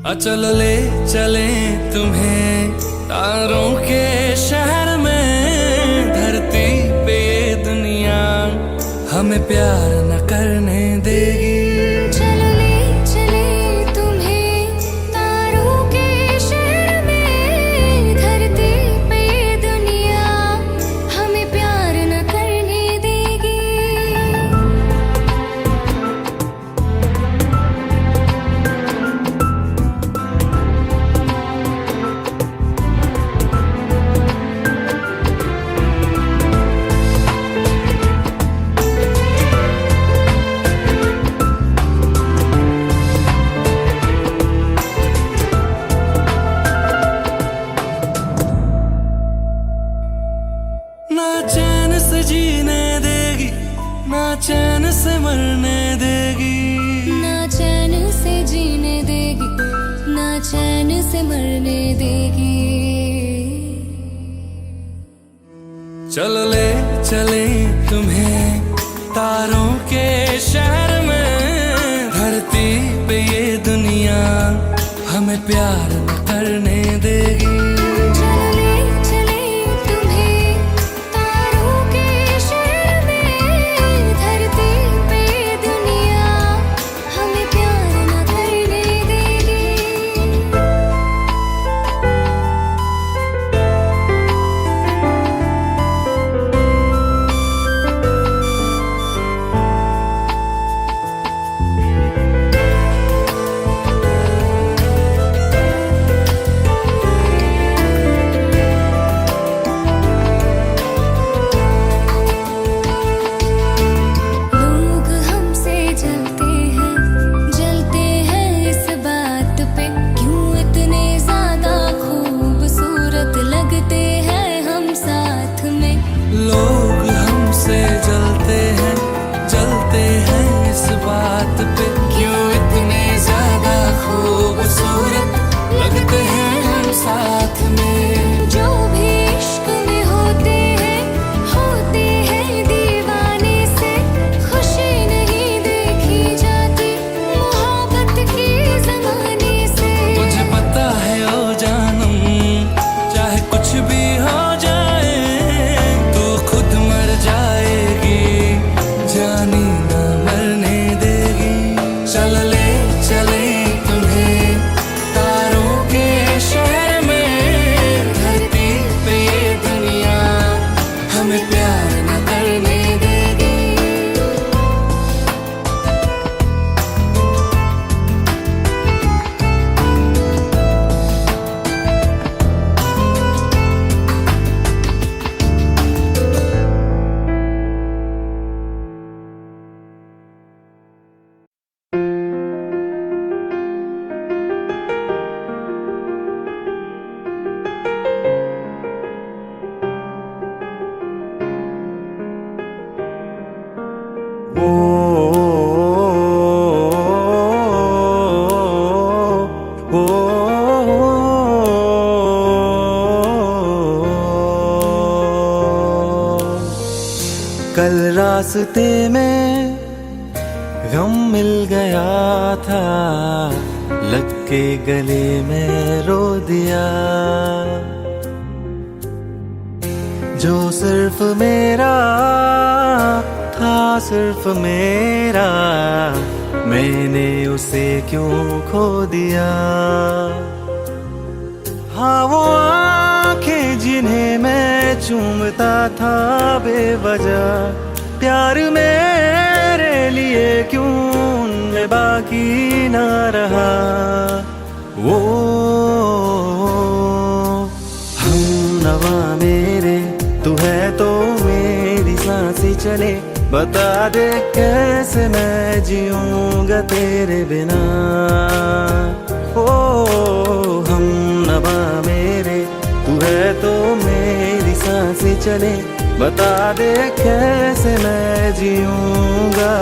अचल ले चले तुम्हें तारों के शहर में। धरती पे ये दुनिया हमें प्यार न करने देगी। चलो ले चले तुम्हें तारों के शहर में। धरती पे ये दुनिया हमें प्यार न करने देगी। ना चैन से जीने देगी, ना चैन से मरने देगी। ना चैन से जीने देगी, ना चैन से मरने देगी। चल ले चले तुम्हें तारों के शहर में। धरती पे ये दुनिया हमें प्यार न करने देगी। चलो ले चले तुम्हें तारों के शहर में। धरती पे ये दुनिया हमें प्यार न करने देगी। लोग हमसे जलते हैं इस बात पे। क्यों इतने ज्यादा खूबसूरत लगते हैं हम साथ में। लोग हमसे जलते हैं इस बात पे। क्यों इतने ज्यादा खूबसूरत लगते हैं हम साथ में। जो भी इश्क में होते हैं दीवाने से। खुशी नहीं देखी जाती मोहब्बत के जमाने से। मुझे पता है ओ जानम, चाहे कुछ भी हो जाए तू खुद मर जाएगी, जानी न मरने देगी। चल ले चले तुम्हें तारों के शहर में। धरती पे ये दुनिया हमें प्यार न करने देगी। कल रास्ते में गम मिल गया था, लग के गले में रो दिया। जो सिर्फ मेरा था, सिर्फ मेरा, मैंने उसे क्यों खो दिया। हाँ वो आंखें जिन्हें मैं चूमता था बेवजह, प्यार मेरे लिए क्यों उनमें बाकी ना रहा। वो हम नवा मेरे, तू है तो मेरी सांसें चले। बता दे कैसे मैं जीऊंगा तेरे बिना। ओ हम नवा मेरे, तू है तो मेरी सांसें चले। बता दे कैसे मैं जीऊंगा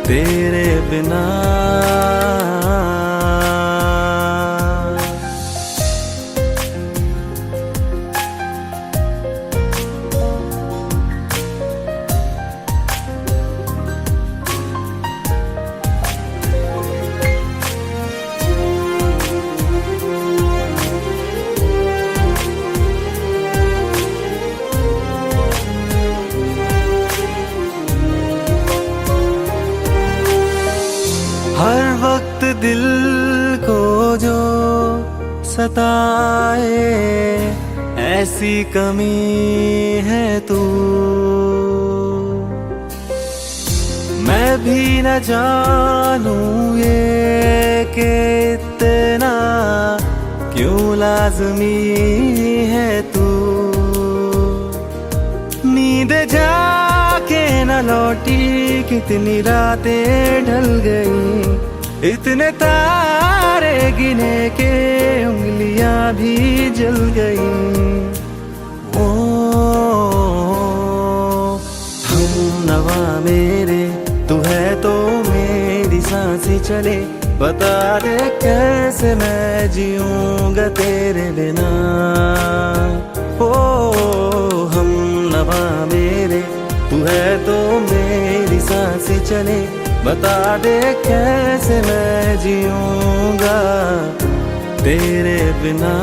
तेरे बिना। हर वक्त दिल को जो सताए, ऐसी कमी है तू। मैं भी न जानूं ये कि इतना क्यों लाज़मी है तू। नींद जाके न लौटी, कितनी रातें ढल गई, इतने तारे गिने के उंगलियां भी जल गई। ओ हमनवा मेरे, तू है तो मेरी सांसें चले। बता दे कैसे मैं जीऊंगा तेरे बिना। ओ हमनवा मेरे, तू है तो मेरी सांसें चले। बता दे कैसे मैं जीऊंगा तेरे बिना।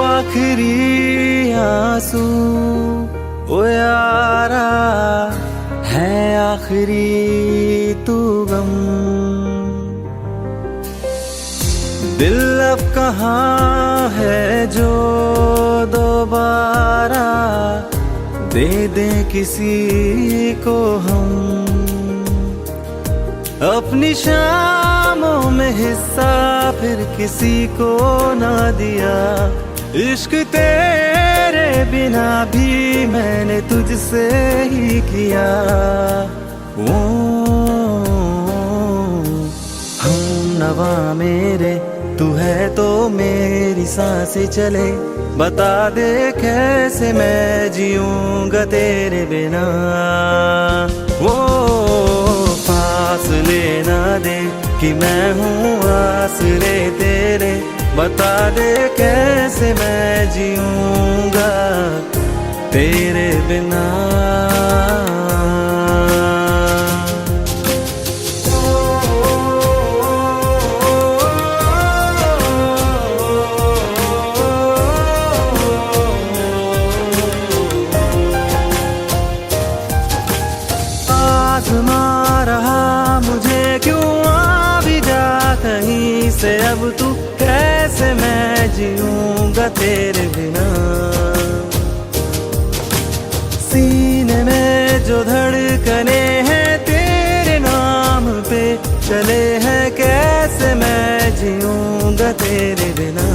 आखिरी आंसू ओ यारा है, आखिरी तू गम। दिल अब कहाँ है जो दोबारा दे दे किसी को हम। अपनी शामों में हिस्सा फिर किसी को ना दिया। इश्क तेरे बिना भी मैंने तुझसे ही किया। ओ हमनवा मेरे, तू है तो मेरी सांसें चले। बता दे कैसे मैं जीऊंगा तेरे बिना। वो फासले ना दे कि मैं हूँ आसरे तेरे। बता दे कैसे मैं जीऊंगा तेरे बिना। आज़मा रहा मुझे क्यों, आ भी जा कहीं से अब तू। कैसे मैं जीऊंगा तेरे बिना। सीने में जो धड़कने हैं तेरे नाम पे चले हैं, कैसे मैं जीऊंगा तेरे बिना।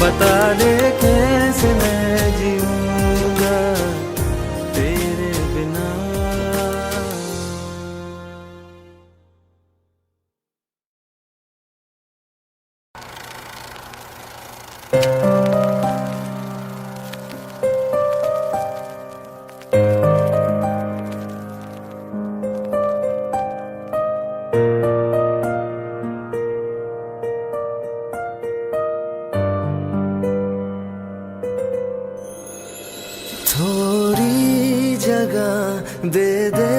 बता दे कैसे मैं जीऊंगा तेरे बिना। थोड़ी जगह दे दे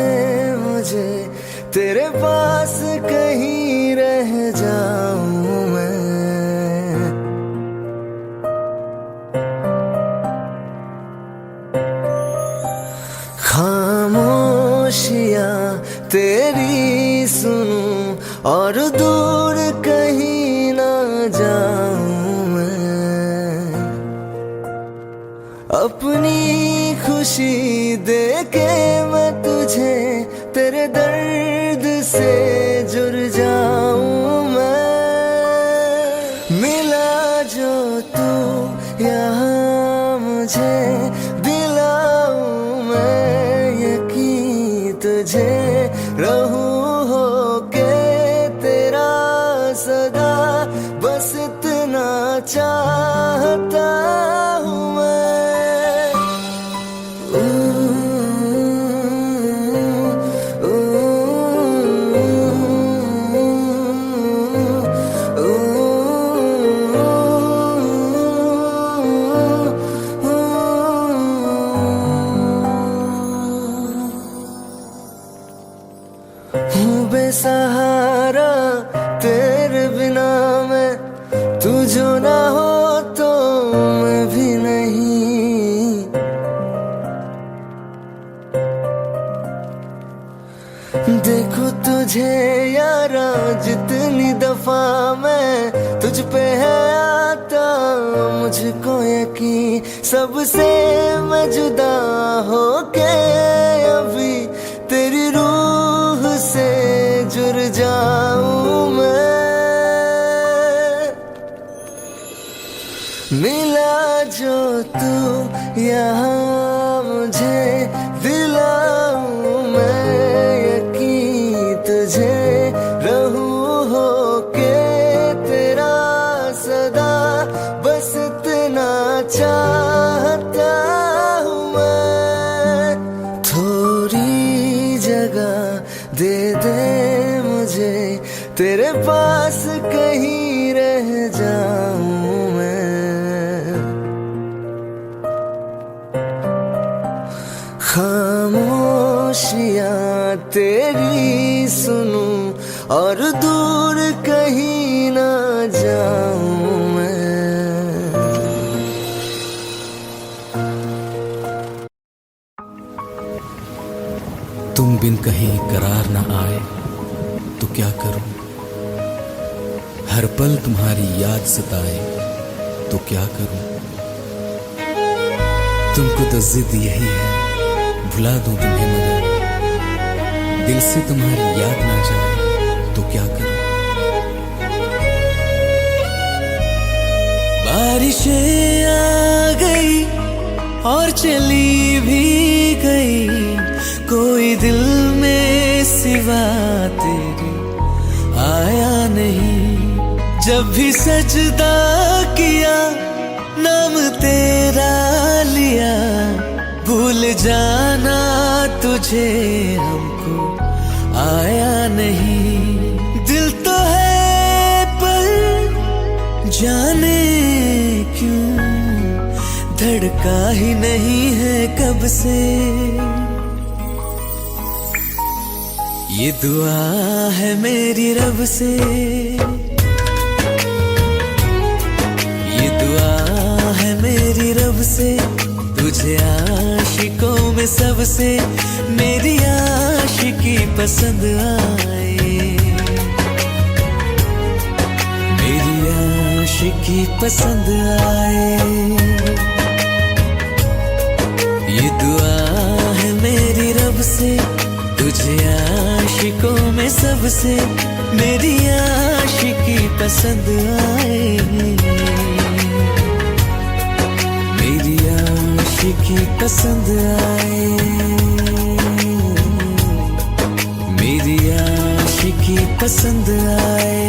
मुझे, तेरे पास कहीं रह जाऊं मैं। खामोशियां तेरी सुनूं और दूर कहीं ना जाऊं मैं। अपनी खुशी दे के मैं तुझे तेरे दर्द से जुड़ जाऊं मैं। मिला जो तू यहाँ मुझे दिलाऊं मैं तुझे रहूं होके तेरा सदा, बस इतना चाहता हूँ बेसहारा तेरे बिना मैं, तू जो ना हो तो मैं भी नहीं। देखो तुझे यारा जितनी दफा मैं तुझ पे है आता, मुझको यकीन सबसे मैं जुदा होके अभी तेरी रूह से जुड़ जाऊं मैं। मिला जो तू यहाँ मुझे दिलाऊं मैं यकीन, तुझे रहूं होके तेरा सदा, बस इतना चाहता हूँ मैं। थोड़ी जगह दे दे मुझे, तेरे पास कहीं रह जाऊं मैं। खामोशियाँ तेरी सुनूं और दूर कहीं ना जाऊं मैं। तुम बिन कहीं करार न आए तो क्या करूं, हर पल तुम्हारी याद सताए तो क्या करूं। तुमको तो जिद यही है भुला दूं तुम्हें, मगर दिल से तुम्हारी याद ना जाए तो क्या करूं। बारिशें आ गई और चली भी गई, कोई दिल में सिवा तेरे आया नहीं। जब भी सजदा किया नाम तेरा लिया, भूल जाना तुझे हमको आया नहीं। दिल तो है पर जाने क्यों धड़का ही नहीं है कब से। ये दुआ है मेरी रब से, ये दुआ है मेरी रब से, तुझे आशिकों में सबसे मेरी आशिकी पसंद आए, मेरी आशिकी पसंद आए। ये दुआ है मेरी रब से, तुझे आशिकों में सबसे मेरी आशिकी पसंद आए, मेरी आशिकी पसंद आए, मेरी आशिकी पसंद आए।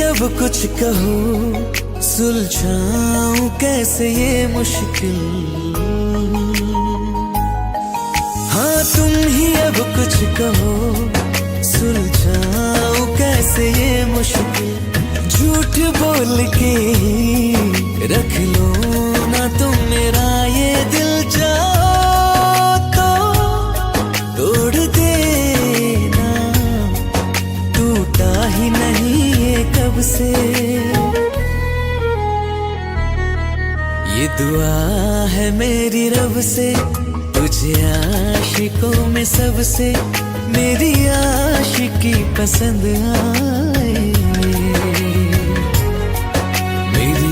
अब कुछ कहो सुलझाऊं कैसे ये मुश्किल, हाँ तुम ही अब कुछ कहो सुलझाऊं कैसे ये मुश्किल। झूठ बोल के रख लो ना तुम मेरा ये दिल, जाओ तो तोड़ देना, टूटा ही नहीं कब से। ये दुआ है मेरी रब से, तुझे आशिकों में सबसे मेरी आशिकी पसंद आए, मेरी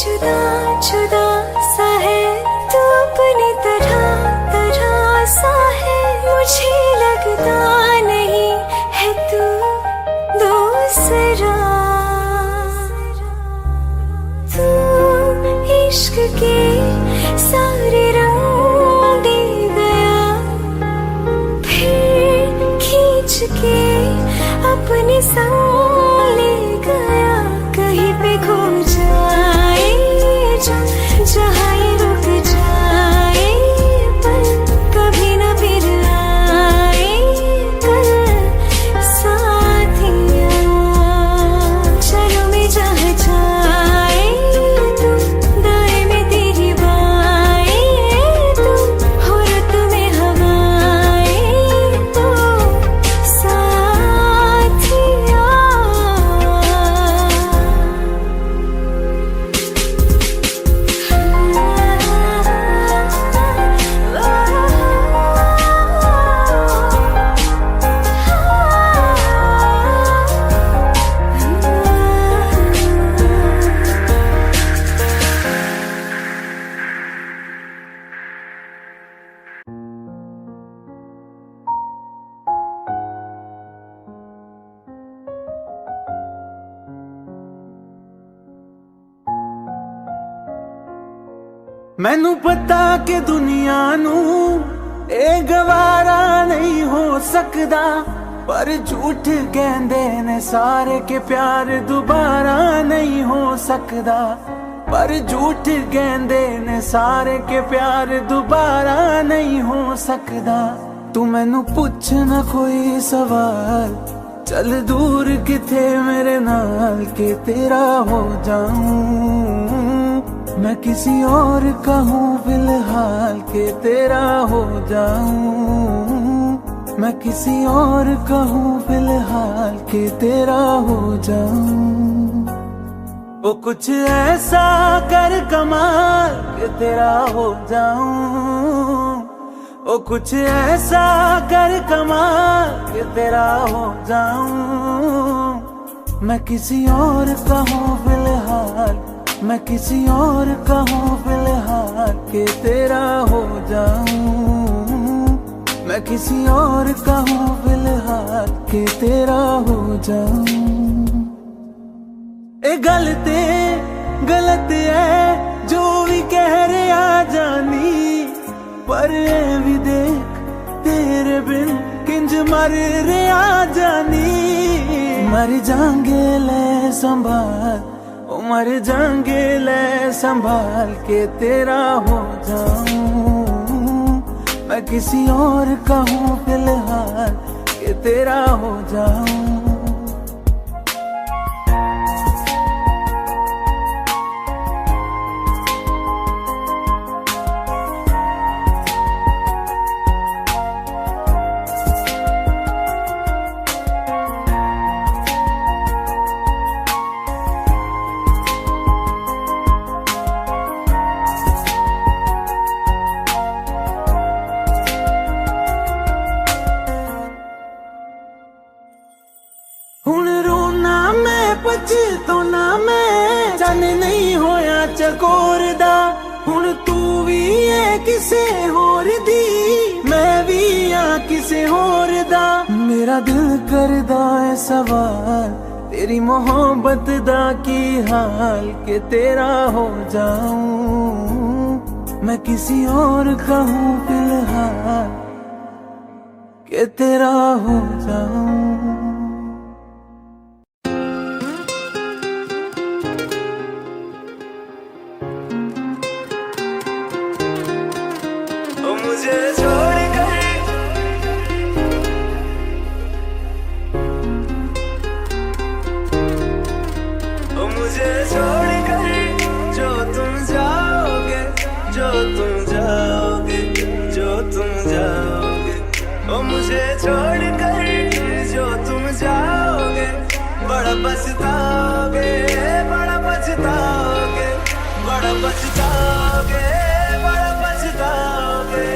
जुदा जुदा सा है तू अपनी तरह तरह सा है, मुझे लगता नहीं है तू दूसरा। तू इश्क के सारे रंग दे गया, फिर खींच के अपने संग ले गया। कहीं पे खो जाए जहाँ ये रुक जाए, पर कभी न फिर आए कल साथिया। चलो मैं जहाँ जाए तू, दाएं में तेरी बाएं तू, हो रुत में हवाएं तू साथिया। मैनू पता कि दुनिया नू ए गवारा नहीं हो सकदा, पर झूठ कहंदे ने सारे के प्यार दोबारा नहीं हो सकदा। पर झूठ कहंदे ने सारे के प्यार दोबारा नहीं हो सकदा। तू मैनू पुछ ना कोई सवाल, चल दूर किथे मेरे नाल के तेरा हो जाऊं। मैं किसी और का हूँ फिलहाल के तेरा हो जाऊं। मैं किसी और का हूँ फिलहाल के तेरा हो जाऊं। ओ कुछ ऐसा कर कमाल के तेरा हो जाऊं। ओ कुछ ऐसा कर कमाल के तेरा हो जाऊं। मैं किसी और का हूँ फिलहाल, मैं किसी और का हूँ फिलहाल के तेरा हो जाऊं। मैं किसी और का हूँ फिलहाल के तेरा हो जाऊं। ए गलत है जो भी कह रहे आ जानी, पर ए भी देख तेरे बिन किंज मर रहे आ जानी। मर जाएंगे ले संभाल, मर जाएंगे ले संभाल के तेरा हो जाऊं। मैं किसी और का हूँ फिलहाल के तेरा हो जाऊं। पछताना मैं जाने नहीं होया चकोर दा। हुण तू भी है किसे होर दी, मैं भी हाँ किसे होर दा। मेरा दिल करदा है सवाल, तेरी मोहब्बत दा की हाल के तेरा हो जाऊं। मैं किसी और का हूँ फिलहाल के तेरा हो जाऊं। मुझे छोड़ कर मुझे छोड़ कर जो तुम जाओगे, जो तुम जाओगे, जो तुम जाओगे। ओ मुझे छोड़ कर जो तुम जाओगे, बड़ा पछताओगे, बड़ा पछताओगे, बड़ा पछताओगे, बड़ा पछताओगे।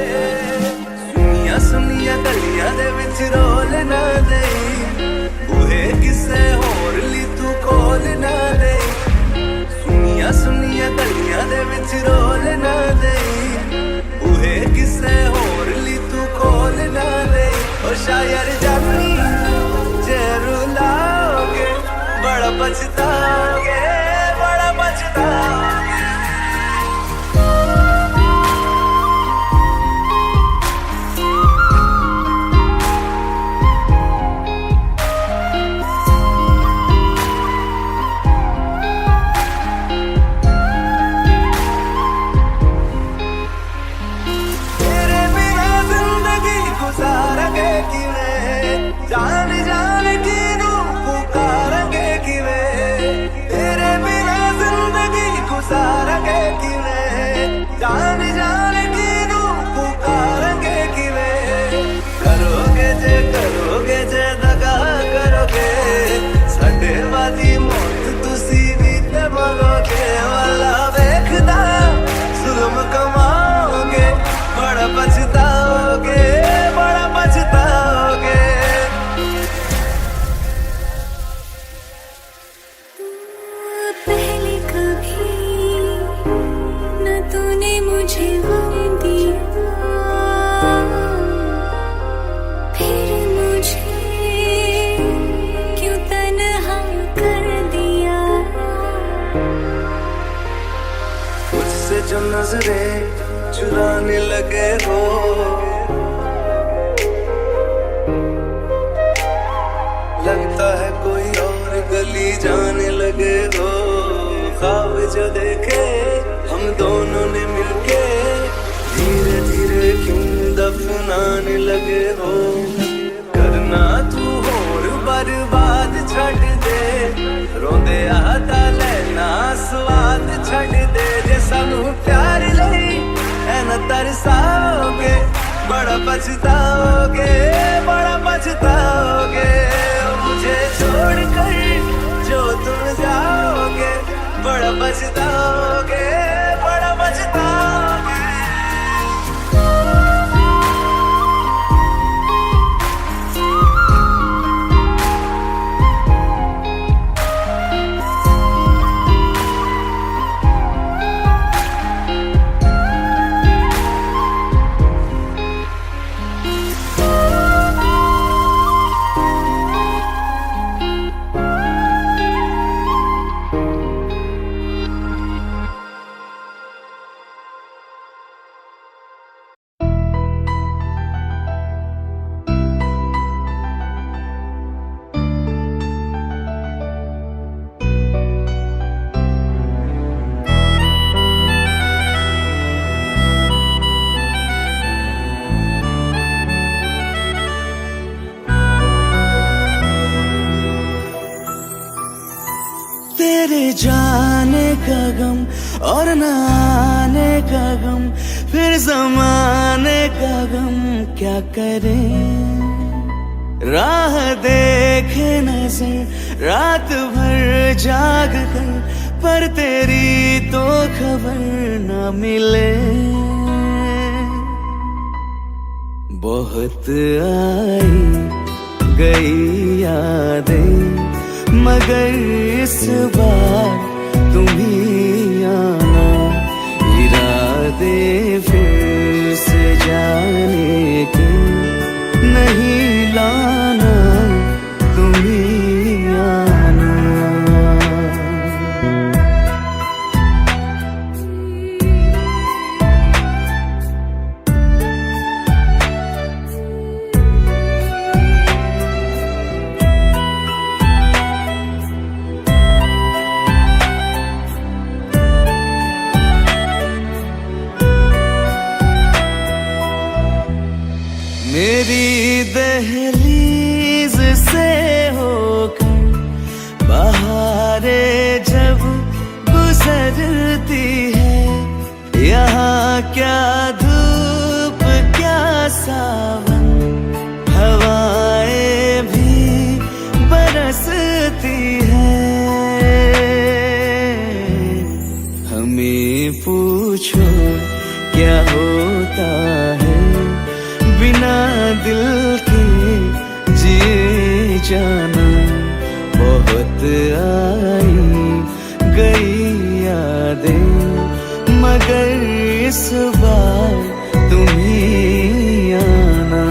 सुनिया गलियां दे विच रोल ना दे, बूहे किसे होर ली तू खोल ना दे। सुनिया जानी जे रुलाओगे बड़ा पछताओगे, बड़ा पछताओगे। जान जान की पुकारेंगे कि वे तेरे बिना जिंदगी गुजारेंगे कि वे, जान जान की पुकारेंगे कि वे। करोगे जे दगा करोगे साडे वाली मौत तुसी भी ते मरोगे। वाला वेखदा जुल्म कमाओगे बड़ा पछताओगे, बड़ा पछताओगे। पहले कभी न तूने मुझे गम दिया, फिर मुझे क्यों तन्हा कर दिया। मुझसे जो नजरें चुराने लगे हो, लगता है कोई और गली जाने लगे हो। ख्वाब जो देखे हम दोनों ने मिलके धीरे धीरे क्यों दफनाने लगे हो। करना तू होर बर्बाद छड़ दे, रोंदे आता लेना स्वाद छड़ दे। जे सानू प्यार लई ऐना तरसाओगे बड़ा पछताओगे, बड़ा पछताओगे। मुझे छोड़ कर जो तुम जाओगे बड़ा पछताओगे, बड़ा पछताओगे। तेरे जाने का गम और न आने का गम, फिर जमाने का गम क्या करें। राह देखे नजर रात भर जाग कर, पर तेरी तो खबर न मिले। बहुत आई गई यादें मगर इस बार तुम ही आना। इरादे फिर से जाने के नहीं लाना, तुम ही आना। मेरी दहलीज से होकर बहारें जब गुजरती है, यहाँ क्या धूप क्या सावन, हवाएं भी बरसती है। हमें पूछो क्या होता है बिना दिल के जिए जाना। बहुत आई गई यादें मगर इस बार तुम ही आना।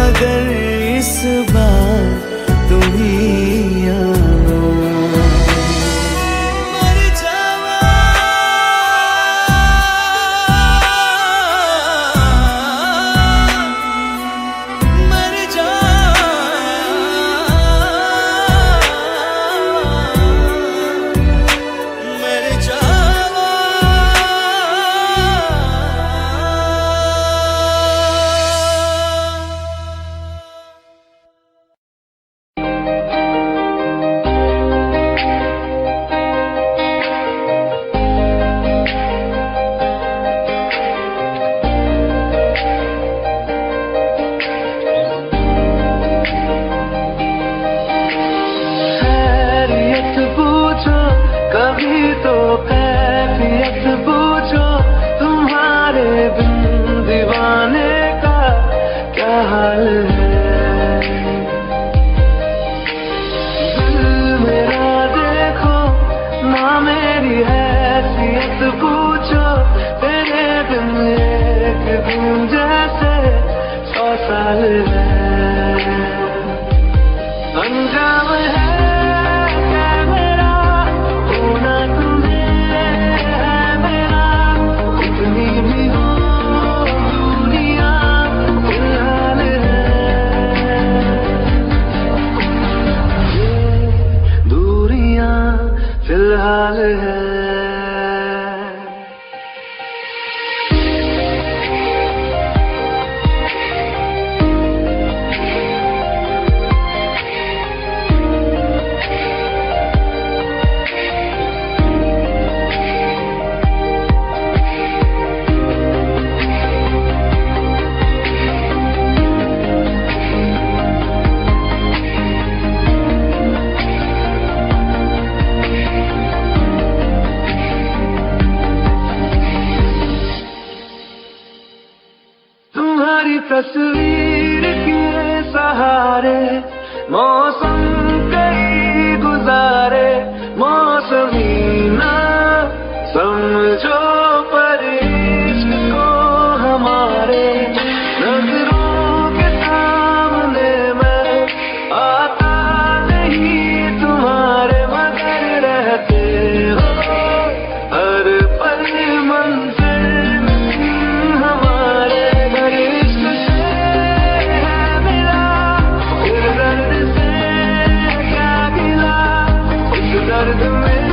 मगर इस बार तुम ही आना। मर जावा मर जावा मर जावा। खैरियत पूछो कभी तो कैफियत पूछो, तुम्हारे बिन दीवाने का क्या हाल है। दिल मेरा देखो ना मेरी हैसियत पूछो, तेरे बिन एक दिन जैसे 100 साल है। अंजाम है क्या मेरा होना तुम्हें है मेरा, कितनी भी हो दुनिया फिलहाल है। ये दूरियां फिलहाल है। तुम्हारी तस्वीर के सहारे मौसम कई गुजारे, मौसमी ना समझो पर इश्क को हमारे। नजरों के सामने मैं आता नहीं तुम्हारे, मगर रहते हो हर पल मंजिल में हमारे। घर इश्क से है मिला, फिर दर्द से क्या गिला, उस दर्द में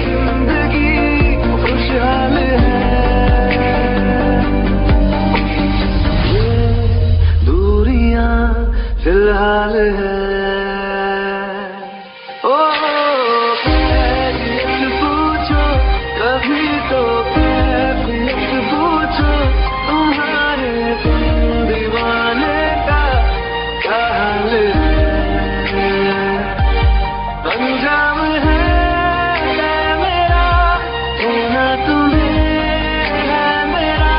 जिंदगी खुशहाल है। ये दूरियां फिलहाल है। ओ कैफियत पूछो कभी तो कैफियत पूछो, तुम्हारे बिन दीवाने का क्या हाल है। अंजाम है मेरा होना तुम्हें है मेरा,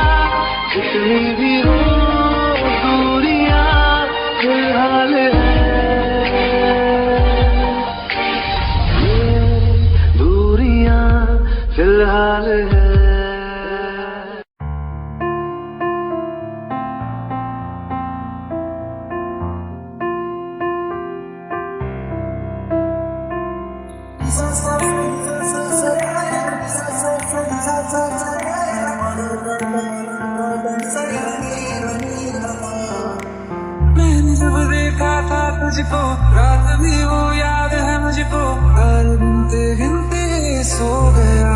जितनी भी हो दूरियां फिलहाल है। ये दूरियां फिलहाल है। मैंने जब देखा था तुझको, रात भी वो याद है मुझको, पल गिनते गिनते सो गया।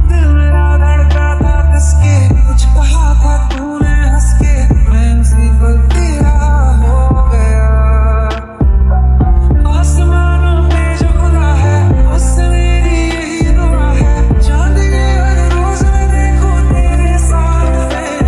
दिल मेरा धड़का था कसके, कुछ कहा था तूने हंस के, मैं उसी पल तेरा हो गया। आसमानों पे जो खुदा है उससे मेरी यही दुआ है, चांद के हर रोज मैं देखूं तेरे साथ में।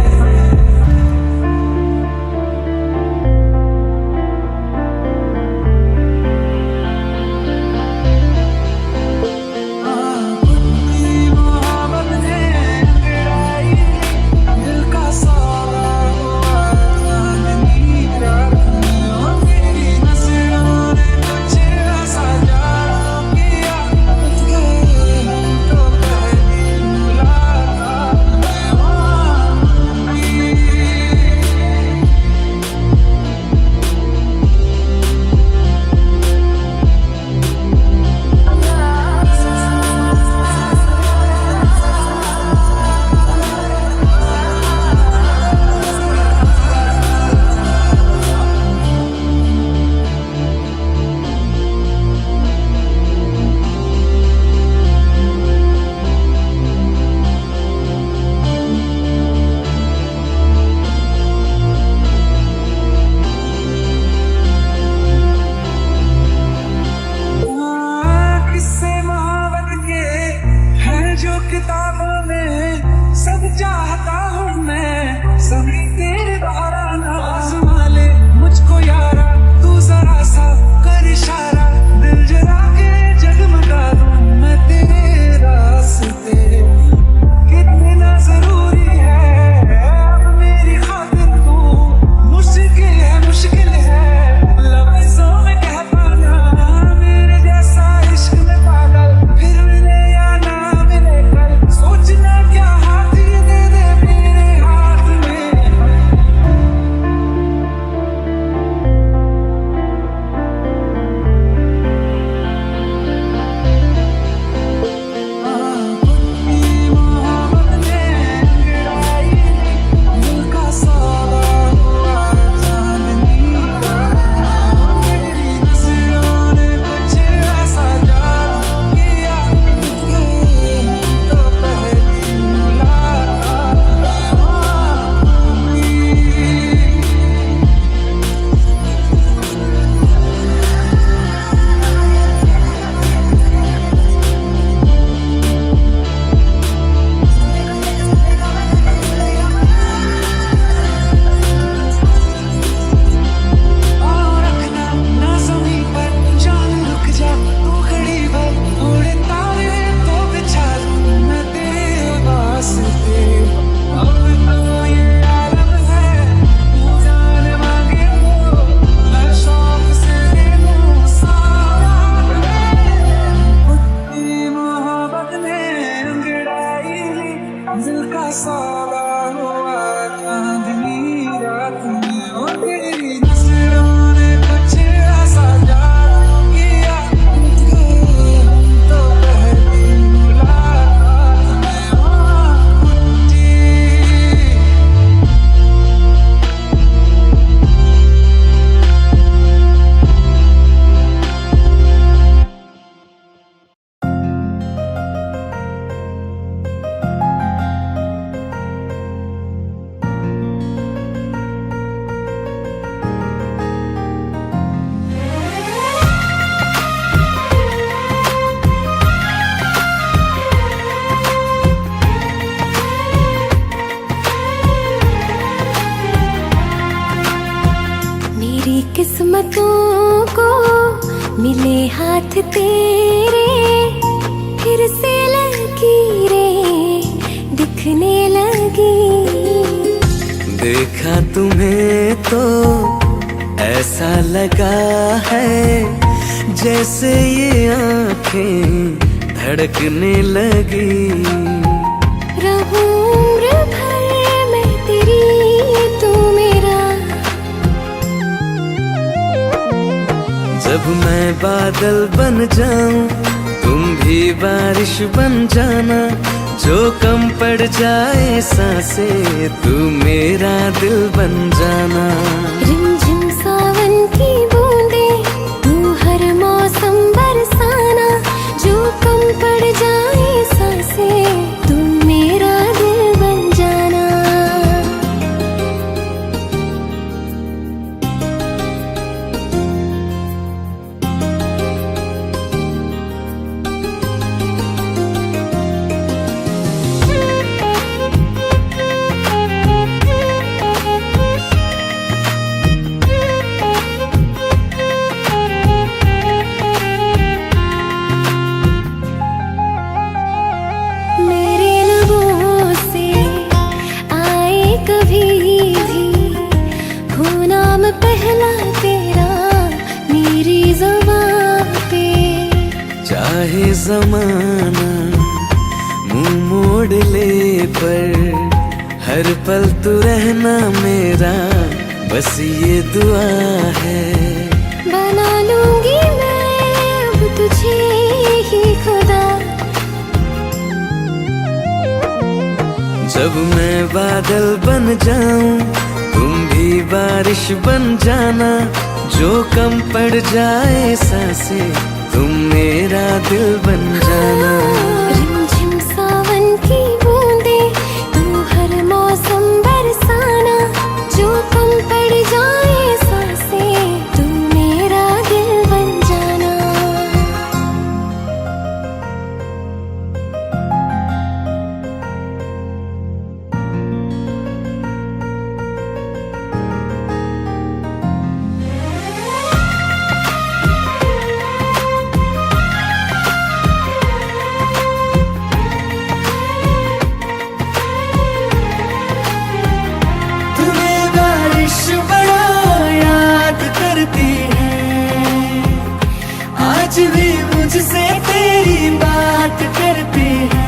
किस्मतों को मिले हाथ तेरे, फिर से लकीरें दिखने लगी। देखा तुम्हें तो ऐसा लगा है जैसे ये आंखें धड़कने लगी। रहूं उम्र भर मैं तेरी, तू मेरा। जब मैं बादल बन जाऊं तुम भी बारिश बन जाना, जो कम पड़ जाए सांसें तू मेरा दिल बन जाना। रिमझिम सावन की बूंदे तू हर मौसम बरसाना, जो कम पड़ जाए सांसें तू मेरा दिल बन जाना। मेरे लबों से आए कभी भी हो नाम पहला तेरा मेरी ज़ुबां पे। चाहे जमाना मुंह मोड़ ले पर हर पल तू रहना मेरा, बस ये दुआ है। बना लूंगी मैं अब तुझे ही खुदा। जब मैं बादल बन जाऊं तुम भी बारिश बन जाना, जो कम पड़ जाए सांसें तुम मेरा दिल बन जाना। रिमझिम सावन की बूंदे तू हर मौसम बरसाना, जो कम पड़ जाए सांसें तू मेरा दिल बन जाना। तुम्हें बारिश बड़ा याद करती है, आज भी मुझसे तेरी बात करती है।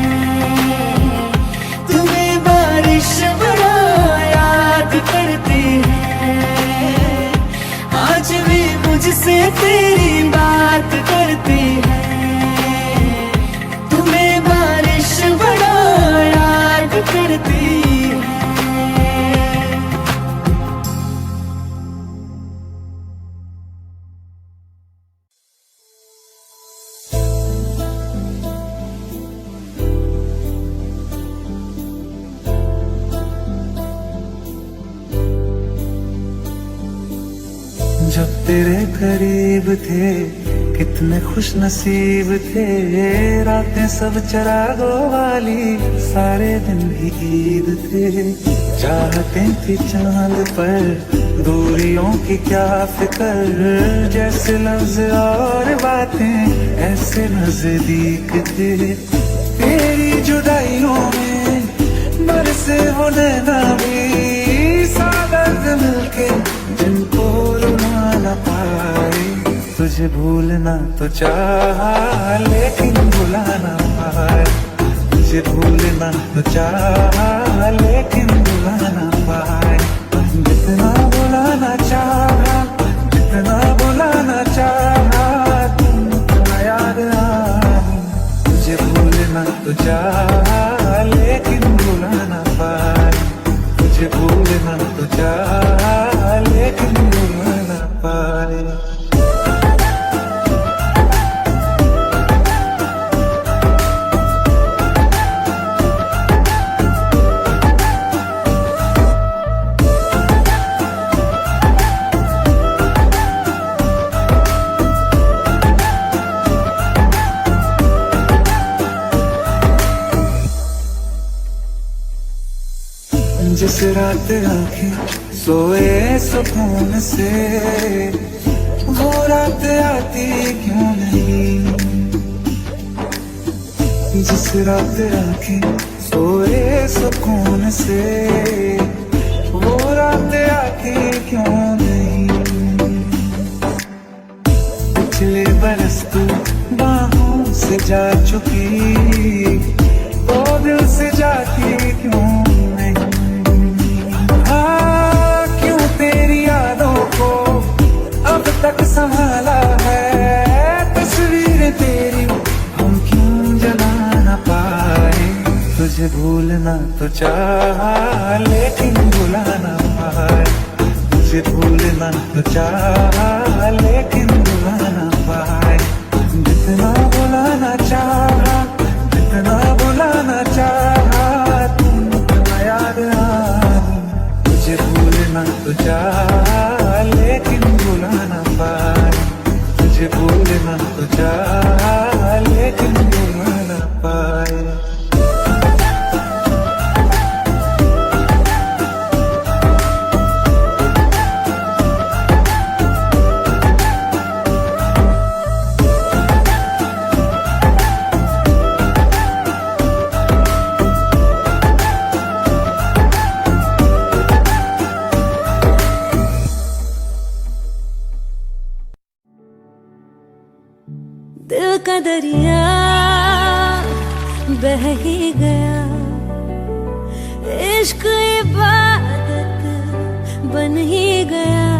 तुम्हें बारिश बड़ा याद करती है, आज भी मुझसे तेरी बात करती है। तुम्हें बारिश बड़ा याद करती है। जब तेरे करीब थे कितने खुश नसीब थे, रातें सब चरागों वाली सारे दिन भी ईद थे। चाहते थी चांद पर दूरियों की क्या फिक्र, जैसे लफ्ज और बातें ऐसे नजदीक थे। तेरी जुदाइयों में बरसे वो नैना भी सागर मिलके जिनको रुला न पाए। तुझे भूलना तो चाहा लेकिन भुला न पाए, तुझे भूलना तो चाहा लेकिन भुला न पाए। जितना भुलाना चाहा, जितना भुलाना चाहा, तुमको याद आई। तुझे भूलना तो चाहा लेकिन भुला न पाए, तुझे भूलना तो चाहा लेकिन भुला न पाए। जिस रात आंखें सोए सुकून से, वो रात आती क्यों नहीं। जिस रात आंखें सोए सुकून से, वो रात आती क्यों नहीं। पिछले बरस तू बाहों से जा चुकी, तो दिल से जाती क्यों नहीं। हाँ, क्यों तेरी यादों को अब तक संभाला है, तस्वीर तेरी हम क्यों जला न पाए। तुझे भूलना तो चाहा लेकिन भुला न पाए। तुझे भूलना तो चाहा लेकिन भुला न पाए। जितना भुलाना चाहा, जितना भुलाना चाहा, तुम इतना याद आए। तुझे भूलना तो चाहा लेकिन भुला न पाए। तुझे भूलना तो चाहा लेकिन भुला न पाए। दिल का दरिया बह ही गया, इश्क इबादत बन ही गया।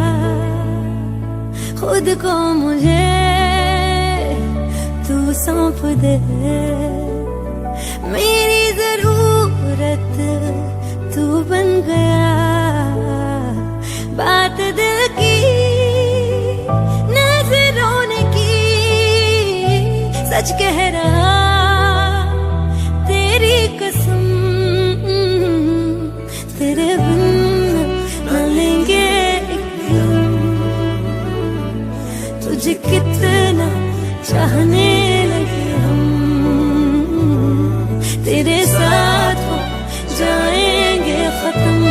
खुद को मुझे तू सौंप दे, मेरी जरूरत तू बन गया। बात दिल की सच कह रहा, तेरी कसम तेरे बिन न लेंगे एक दम। तुझे कितना चाहने लगे हम, तेरे साथ हो जाएंगे खत्म।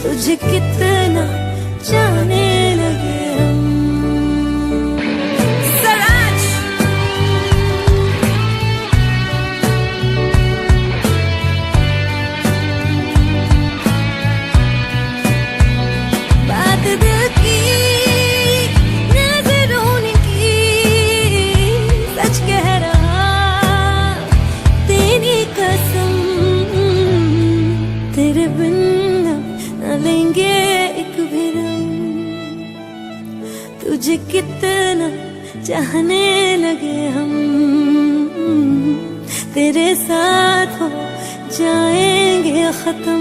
तुझे कितना चाहने लगे हम। तेरे बिन न लेंगे एक भी दम। तुझे कितना चाहने लगे हम, तेरे साथ हो जाएंगे खत्म।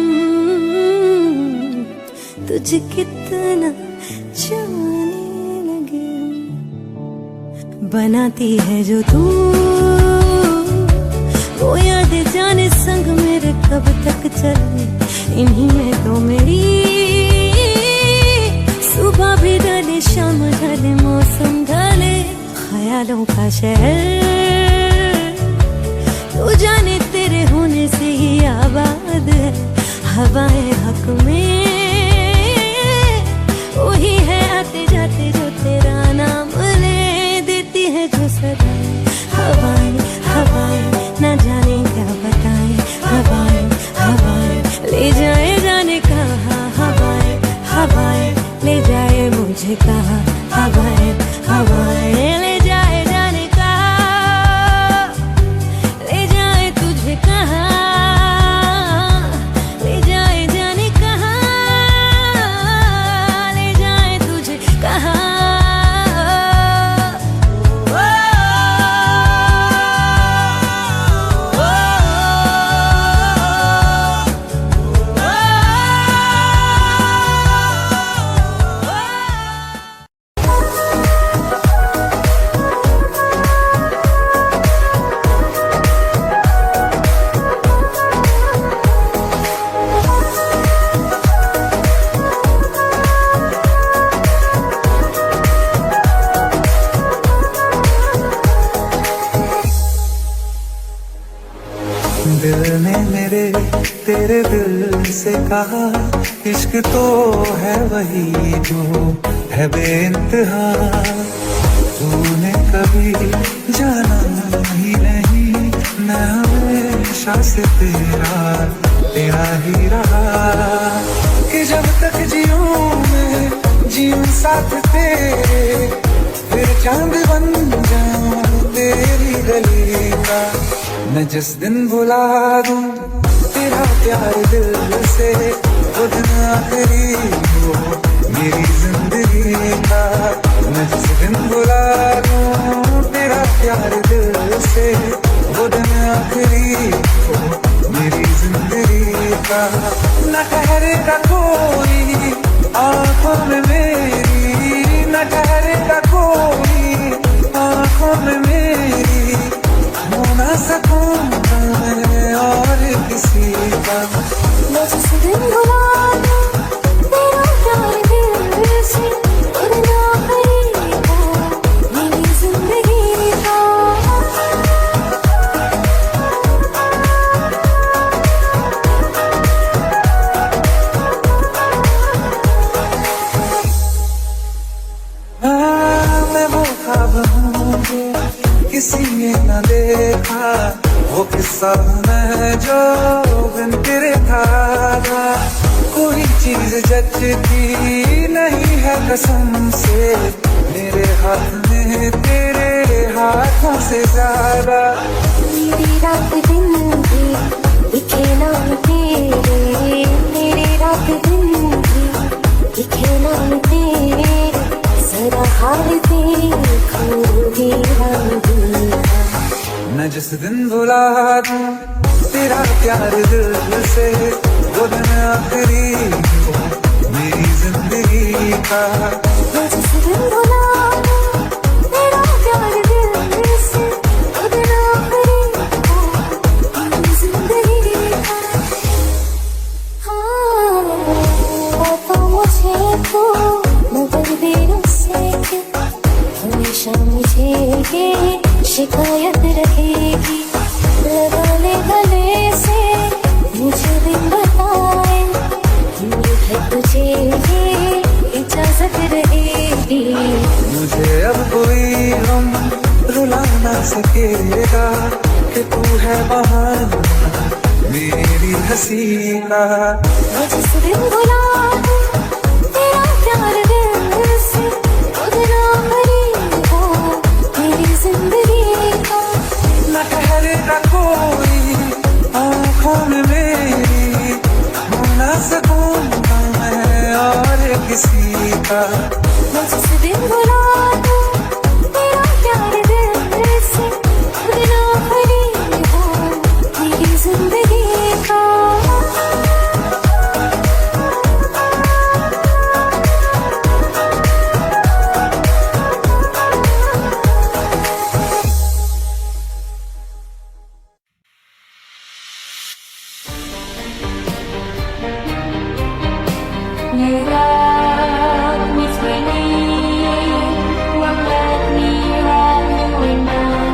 तुझे कितना चाहने लगे हम। बनाती है जो तू वो याद जाने संग मेरे कब तक चले। इन्हीं में तो मेरी सुबह भी ढले, शाम ढले, मौसम ढले। ख्यालों का शहर तू जाने तेरे होने से ही आबाद है। हवाएं हक में वही है आते जाते जो तेरा नाम ले देती है जो सदा। हवाएं हवाएं न जाने क्या बताएं, हवाएं हवाएं ले जाए जाने कहा। हवाएं हवाएं ले जाए मुझे कहा। हवाएं हवाएं ले जाए जाने कहा, ले जाए तुझे कहा, ले जाए जाने कहा, ले जाए तुझे कहा। तेरे दिल से कहा इश्क तो है वही जो है बेइंतहा। तूने कभी जाना ही नहीं, मैं हमेशा से तेरा ही रहा। कि जब तक जीऊं मैं जीऊं साथ तेरे, फिर चांद बन जाऊं तेरी गली का। मैं जिस दिन भुला दूं तेरा प्यार दिल से, वो दिन आखिरी हो मेरी जिंदगी का। मैं जिस दिन भुला दूं तेरा प्यार दिल से, वो दिन आखिरी हो मेरी जिंदगी का। न ठहरेगा कोई आंखों में मेरी, न ठहरेगा कोई आंखों में मेरी। हो ना सकूंगा मैं और किसी का। मैं जिस दिन भुला दूं तेरा प्यार दिल से, वो दिन आखिरी हो मेरी जिंदगी का। मैं वो ख्वाब हूँ किसी ने न देखा, वो किस्सा मैं जो बिन तेरे था। कोई चीज जचती नहीं है कसम से, मेरे हाथ में तेरे हाथों से ज्यादा। मेरी रात दिन भी दिखे नाम तेरे, मेरी रात दिन भी दिखे नाम तेरे। जरा हाल देखूंगी हम दूल्हा। मैं जिस दिन भुला दूं तेरा प्यार दिल से, वो दिन आखिरी हो मेरी जिंदगी का। मैं जिस दिन भुला दूं तेरा प्यार दिल से, वो दिन आखिरी हो मेरी जिंदगी का। हाँ, तो मुझे तो मगर देर से हमेशा मुझे ये शिकायत रहेगी। लगा ले गले से मुझे दिन बताए, दूर है तुझे ये इजाजत रहेगी। मुझे अब कोई गम रुला ना सकेगा, कि तू है बहाना मेरी हंसी का। मैं जिस दिन भुला दूं तेरा प्यार दिल से, वो दिन आखिरी हो मेरी जिंदगी का। न ठहरेगा कोई आंखों में मेरी, हो ना सकूंगा मैं और किसी का। मैं जिस दिन भुला दूं तेरा प्यार दिल से, वो दिन आखिरी हो मेरी जिंदगी का। You love me sweetly, one let me run you in now.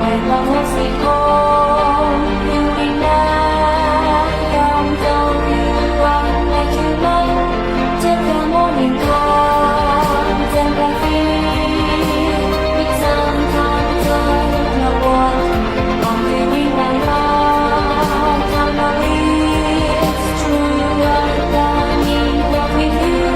When I was gone, you in now. Come down, you run like you know. Till the morning comes and I feel with sometimes I don't know what I'm feeling my heart. I'm not it's true, I need love with you.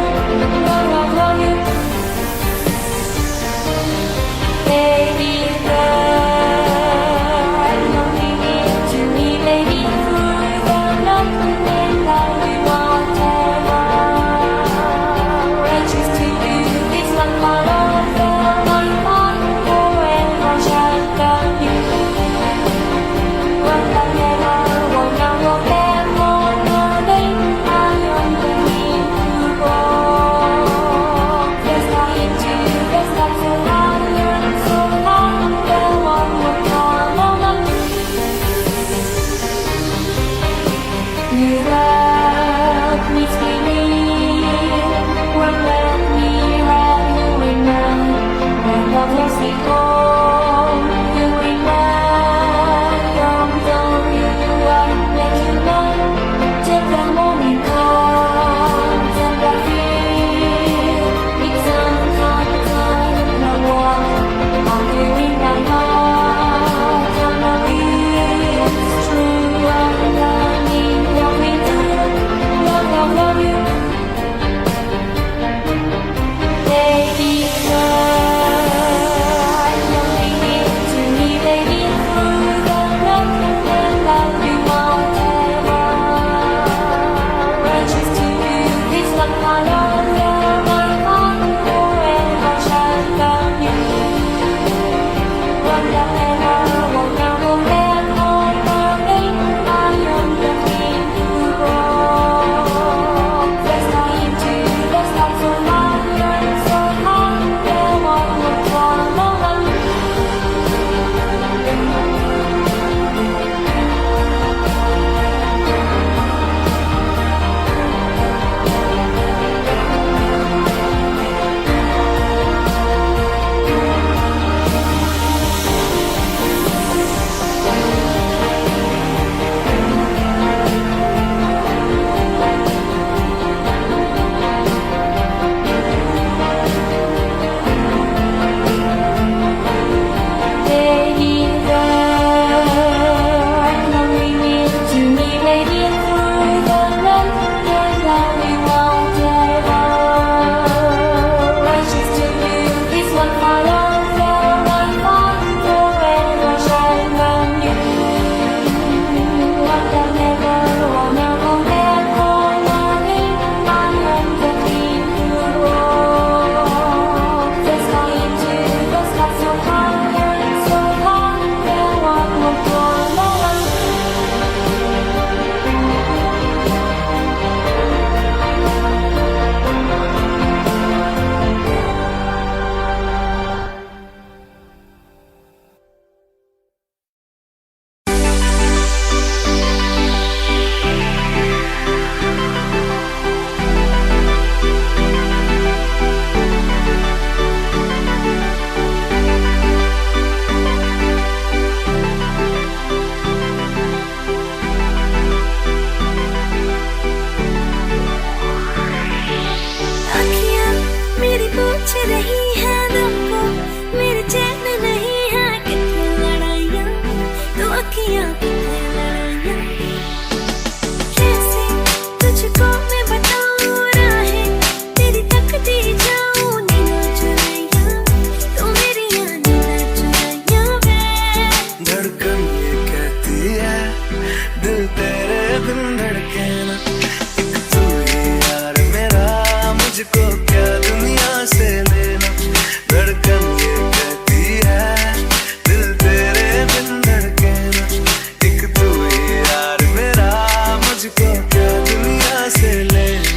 से लेना।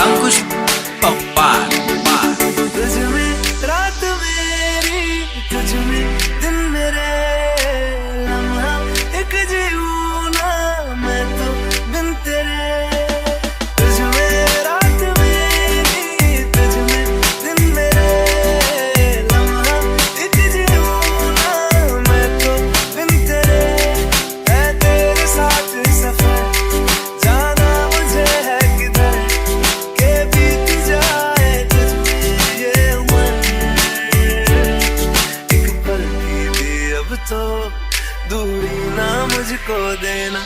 अंकुश पवार। तुझ में रात मेरी, तुझ में दिन मेरे, लम्हा एक जीऊं ना मैं तो बिन तेरे। तुझ में रात मेरी, तुझ में दिन मेरे, लम्हा एक जीऊं ना मैं तो बिन तेरे। है तेरे साथ सफर, जाना मुझे है किधर, के बीत जाए तुझ में ये उम्र। एक पल की भी अब तो दूरी ना मुझको देना।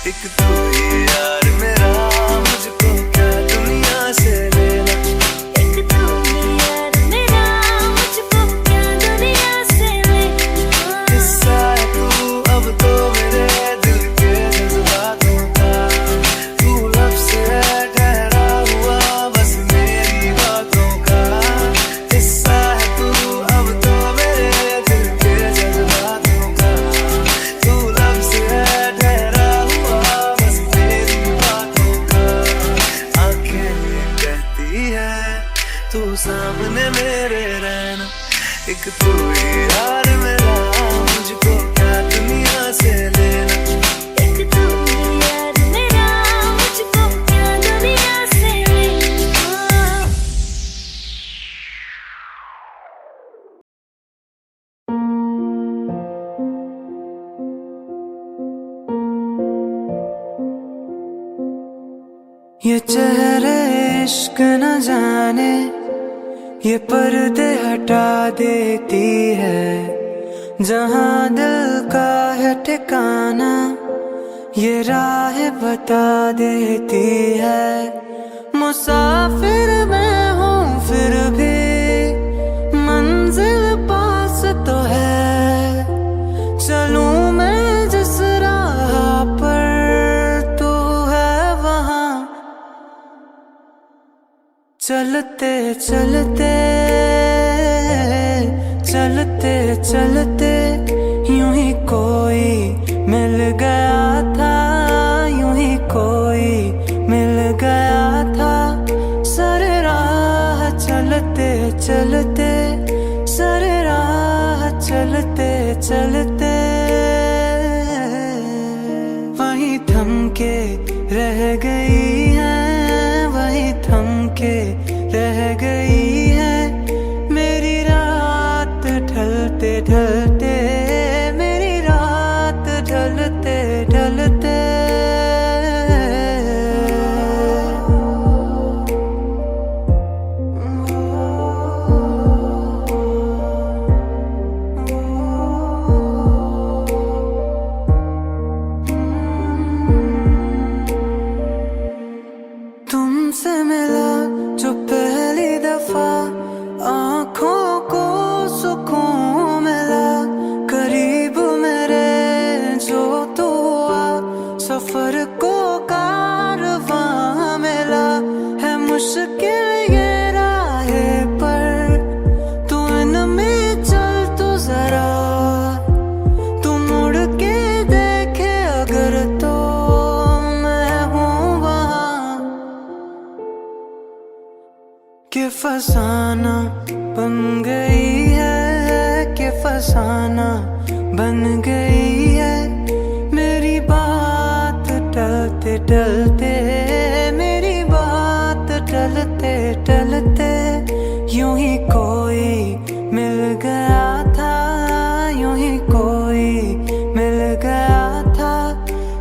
एक तू ही यार मेरा, मुझको क्या दुनिया से लेना। एक तू ही यार मेरा, मुझको क्या दुनिया से लेना। किस्सा है तू अब तो मेरे दिल के जज्बातों का, तू लफ्ज़ है ठहरा हुआ बस मेरी बातों का। किस्सा है तू अब तो मेरे दिल के जज्बातों का, तू लफ्ज़ है ठहरा हुआ बस मेरी बातों का। आंखें कहती है तू सामने मेरे रहना। एक तू ही यार मेरा, मुझको क्या दुनिया से लेना। एक तू ही यार मेरा, मुझको क्या दुनिया से लेना। ये चेहरे इश्क न जाने, ये पर्दे हटा देती है। जहाँ दिल का है ठिकाना, ये राह बता देती है। मुसाफिर मैं हूँ फिर भी मंजिल पास तो है। चलूं मैं जिस राह पर तू है वहाँ, चलते चलते चलते चलते यूं ही कोई मिल गया था, यूं ही कोई मिल गया था। सर राह चलते चलते, सर राह चलते चलते वहीं थम के रह गई है, वहीं थम के रह गई है मेरी रात ढलते ढलते, मेरी रात ढलते ढलते। तुमसे मिला जो पहली दफा, आँखों को सुकून मिला। करीब मेरे जो तू हुआ, सफर को कारवां मिला। है मुश्किल ये राहे पर तू इनमें चल तो जरा, तू मुड़ के देखे अगर तो मैं हूँ वहाँ। कि फसाना बन गई है, कि फसाना बन गई है मेरी बात टलते टलते, मेरी बात टलते टलते। यूं ही कोई मिल गया था, यूं ही कोई मिल गया था।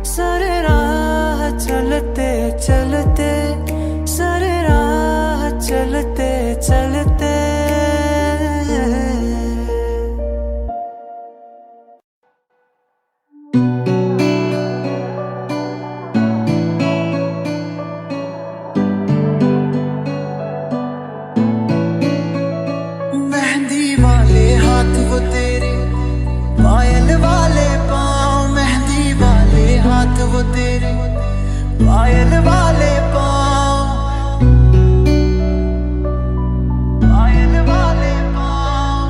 सर राह चलते चलते, सर राह चलते चलते। पायल वाले पाँव, पायल वाले पाँव।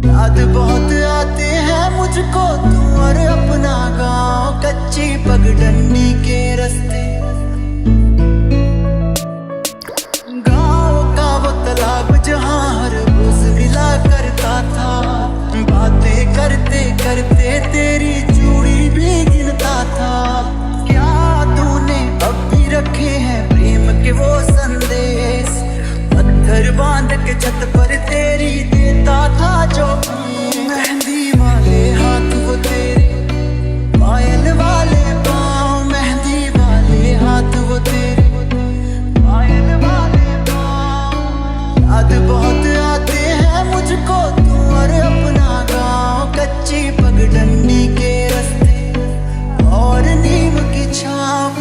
याद बहुत आते हैं मुझको तू और अपना गाँव, कच्ची पगडंडी के रास्ते, गाँव का वो तालाब जहाँ हर रोज मिला करता था। बातें करते करते तेरी चूड़ी भी गिनता था। क्या तूने अब भी रखे हैं प्रेम के वो संदेश, पत्थर बांध के छत पर तेरी देता था जो। मेहंदी वाले हाथ वो तेरे, पायल वाले पाँव, मेहंदी वाले हाथ वो तेरे, पायल वाले पाँव। याद बहुत आते हैं मुझको तू और अपना गाँव, कच्ची पगडंडी के रास्ते और नीम की छाँव।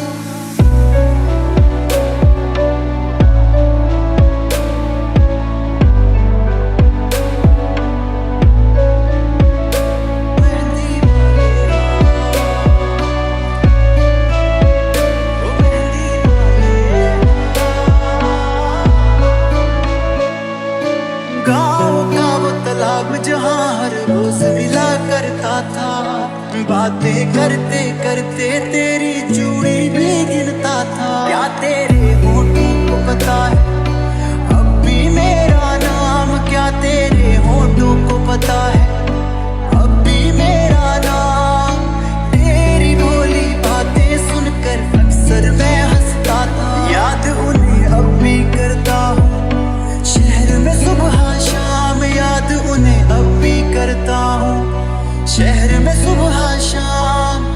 गाँव का वो तालाब जहाँ हर रोज मिला करता था। बातें करते करते तेरी चूड़ी भी गिनता था। क्या तेरे होठों को पता है अब भी मेरा नाम, क्या तेरे होठों को पता है अब भी मेरा नाम। तेरी भोली बातें सुनकर अक्सर मैं हंसता था। याद उन्हें अब भी करता हूँ शहर में सुबह शाम, याद उन्हें अब भी करता हूँ शहर में सुबह शाम।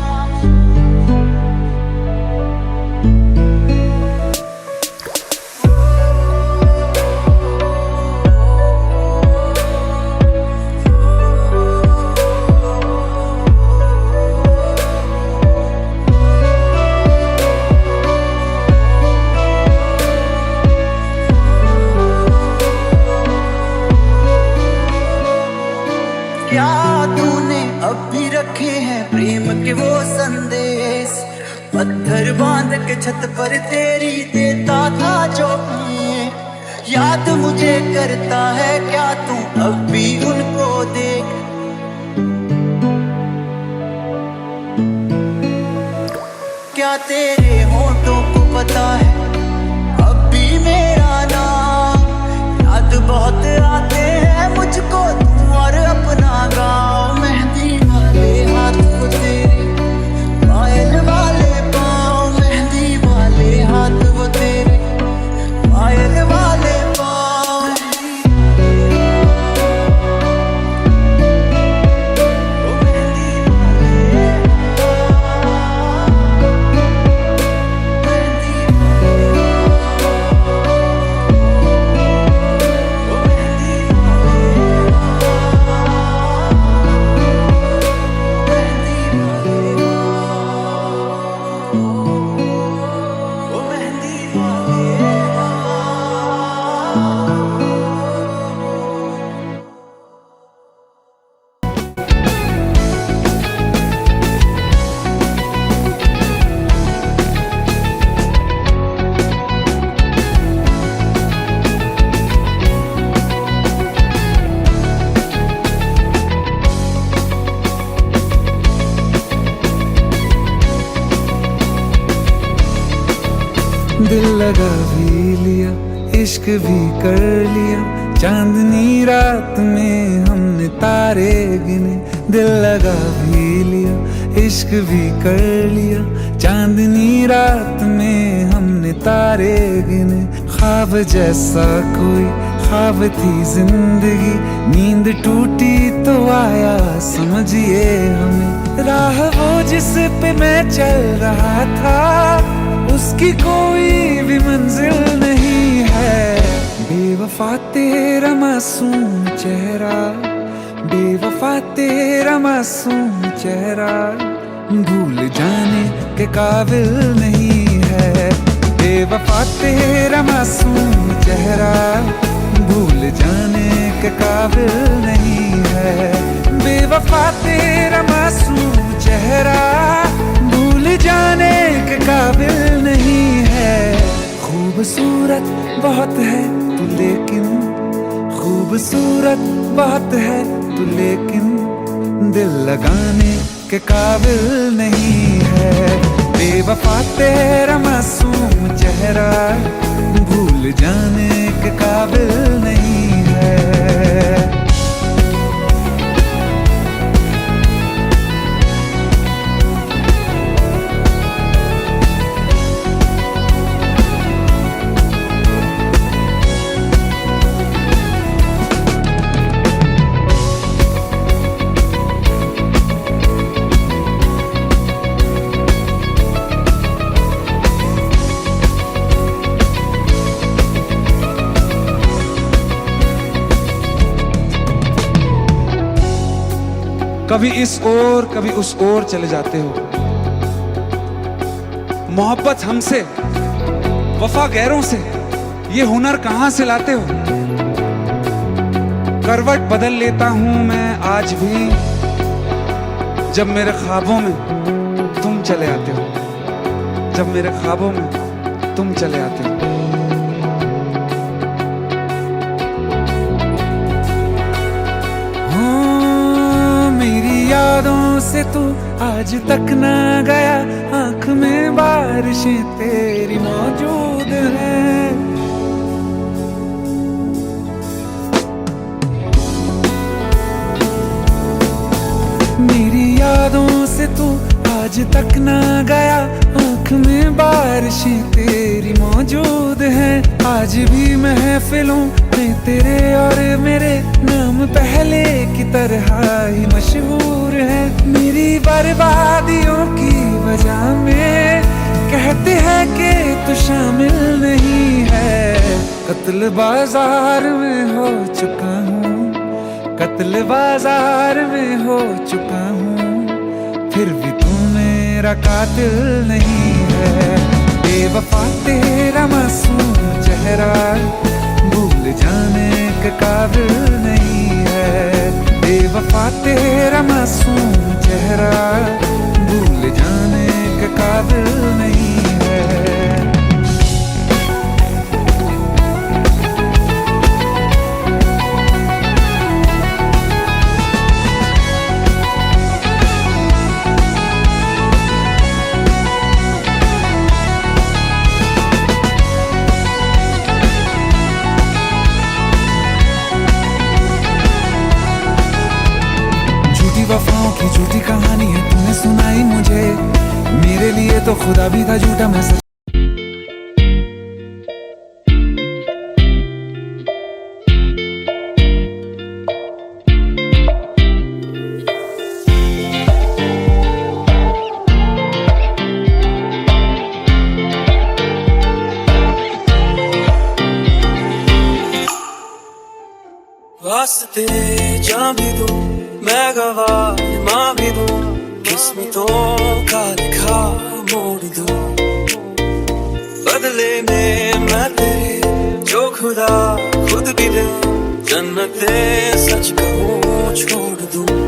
क्या तूने अब भी रखे हैं प्रेम के वो संदेश, पत्थर बांध के छत पर तेरी देता था जो। याद मुझे करता है क्या तू अब भी उनको देख, क्या तेरे होठों को पता है अब भी मेरा नाम। याद बहुत आते हैं मुझको तू और अपना गाँव, मेहंदी वाले हाथ वो तेरे, पायल वाले पाँव, मेहंदी वाले हाथ वो तेरे, पायल वाले पाँव। दिल लगा भी लिया, इश्क भी कर लिया, चांदनी रात में हमने तारे गिने। दिल लगा भी लिया, इश्क भी कर लिया, चांदनी रात में हमने तारे गिने। ख्वाब जैसा कोई ख्वाब थी जिंदगी, नींद टूटी तो आया समझिए हमें। राह वो जिस पे मैं चल रहा था, उसकी कोई भी मंजिल नहीं है। बेवफा तेरा मासूम चेहरा, बेवफा तेरा मासूम चेहरा, भूल जाने के काबिल नहीं है। बेवफा तेरा मासूम चेहरा, भूल जाने के काबिल नहीं है। बेवफा तेरा मासूम चेहरा भूल जाने के काबिल नहीं है। खूबसूरत बहुत है तू लेकिन, खूबसूरत बहुत है तू लेकिन दिल लगाने के काबिल नहीं है। बेवफा तेरा मासूम चेहरा भूल जाने के काबिल नहीं है। कभी इस ओर कभी उस ओर चले जाते हो। मोहब्बत हमसे, वफा गैरों से, ये हुनर कहां से लाते हो। करवट बदल लेता हूं मैं आज भी जब मेरे ख्वाबों में तुम चले आते हो, जब मेरे ख्वाबों में तुम चले आते हो। यादों से तू आज तक ना गया, आंख में बारिशें तेरी मौजूद हैं। मेरी यादों से तू आज तक ना गया, आंख में बारिशें तेरी मौजूद हैं। आज भी महफिलों में तेरे और मेरे नाम पहले की तरह ही मशहूर है। मेरी बर्बादियों की वजह में कहते हैं कि तू शामिल नहीं है। कत्ल बाजार में हो चुका हूँ, कत्ल बाजार में हो चुका हूँ, फिर भी तू मेरा कातिल नहीं है। बेवफा तेरा मासूम चेहरा भूल जाने के काबिल नहीं है। बेवफा तेरा मासूम चेहरा भूल जाने के काबिल नहीं है। वफाओं की झूठी कहानी है तूने सुनाई मुझे, मेरे लिए तो खुदा भी था झूठा मैं सच। वास्ते जा भी दूं मैं गवाह माँ भी दूं, किस्मतों का लिखा मोड़ दूं। बदले में मैं तेरे जो खुदा खुद भी दे, जन्नते सच कहूँ छोड़ दूं।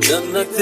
जन्नत